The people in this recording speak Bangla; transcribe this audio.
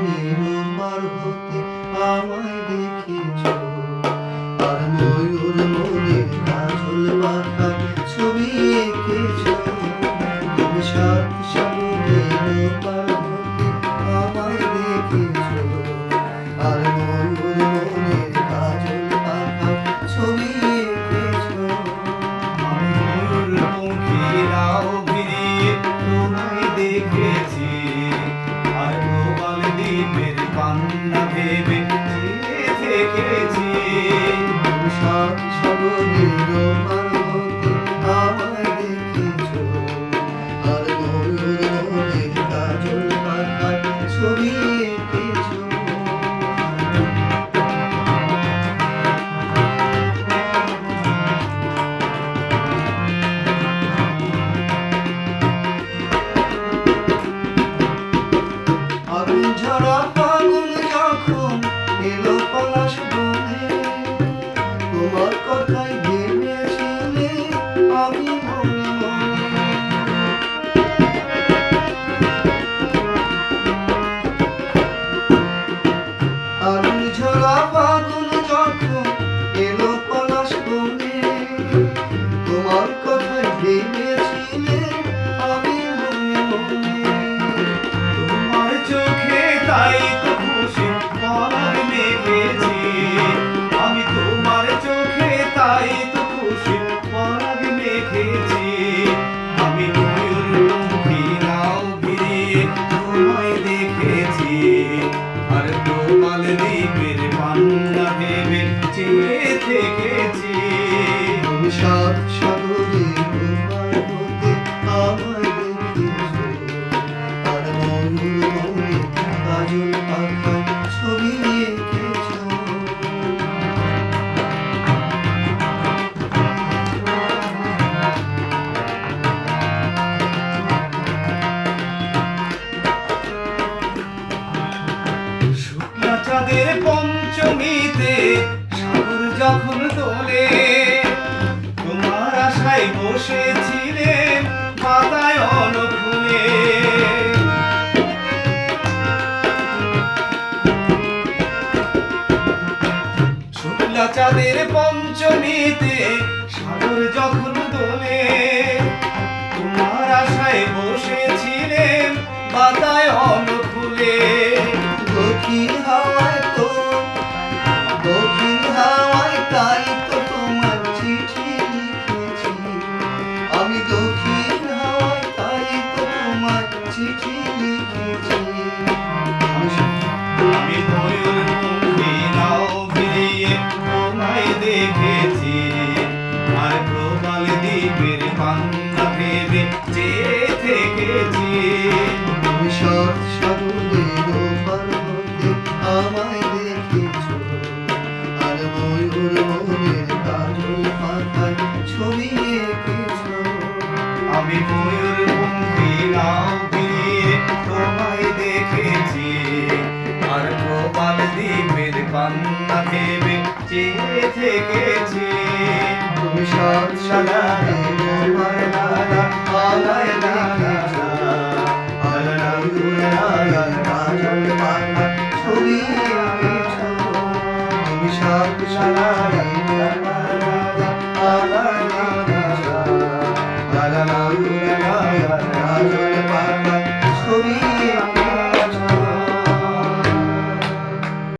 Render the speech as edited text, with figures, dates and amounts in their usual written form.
সাগরের পার হতে আমায় দেখেছ, আর ময়ূর মনের কাজল পাতায় ছবি এঁকেছ। তুমি সাত সাগরের পার হতে আমায় দেখেছ, আর ময়ূর মনের কাজল পাতায় ছবি এঁকেছ। আমি ময়ূরমুখী নাও ভিড়িয়ে তোমায় দেখেছি, আর প্রবাল দ্বীপের কান্না ভেবে চেয়ে থেকেছি। তুমি সাত সাগরের পার হতে আমায় দেখেছ, আর ময়ূর মনের কাজল পাতায় ছবি এঁকেছ। আগুন ঝরা ফাগুন যখন এলো পলাশ বনে, তোমার কথাই ভেবেছিলে আমি মনে মনে। আগুন ঝরা ফাগুন যখন এলো পলাশ বনে, তোমার কথাই ভেবেছিলে আমি মনে মনে। তোমার চোখে তাই তো খুশি পরাগ মেঘেছি, আমি তোমার চোখে তাই তো খুশি পরাগ মেঘেছি। আমি ময়ূরমুখী নাও ভিড়িয়ে তোমায় দেখেছি, আর প্রবাল দ্বীপের পান্না ভেবে চেয়ে থেকেছি। তুমি সাত সাগরের পার হতে আমায় দেখেছ, আর ময়ূর মনের কাজল পাতায় ছবি এঁকেছ। শুক্লা চাঁদের পঞ্চমীতে সাগর যখন দোলে, তোমার আশায় বসেছিলেন বাতায়ন ফুলে। শুক্লা চাঁদের পঞ্চমীতে সাগর যখন দোলে, তোমার আশায় বসেছিলেন বাতায়ন ফুলে। দক্ষিণ হাওয়ায় তো দক্ষিণ হাওয়ায় তাই তো তোমার চিঠি লিখেছি, আমি দক্ষিণ হাওয়ায় তাই তো তোমার চিঠি লিখেছি। আমি ময়ূরমুখী নাও ভিড়িয়ে তোমায় দেখেছি, আর প্রবাল দ্বীপের পান্না ভেবে চেয়ে থেকেছি। তুমি সাত সাগরের পার হতে আমায় দেখেছ, আর ময়ূর মনের কাজল পাতায় ছবি এঁকেছ। আমি ময়ূরমুখী নাও ভিড়িয়ে তোমায় দেখেছি, আর প্রবাল দ্বীপের পান্না ভেবে চেয়ে থেকেছি। তুমি সাত সাগরের পার হতে আমায় দেখেছ,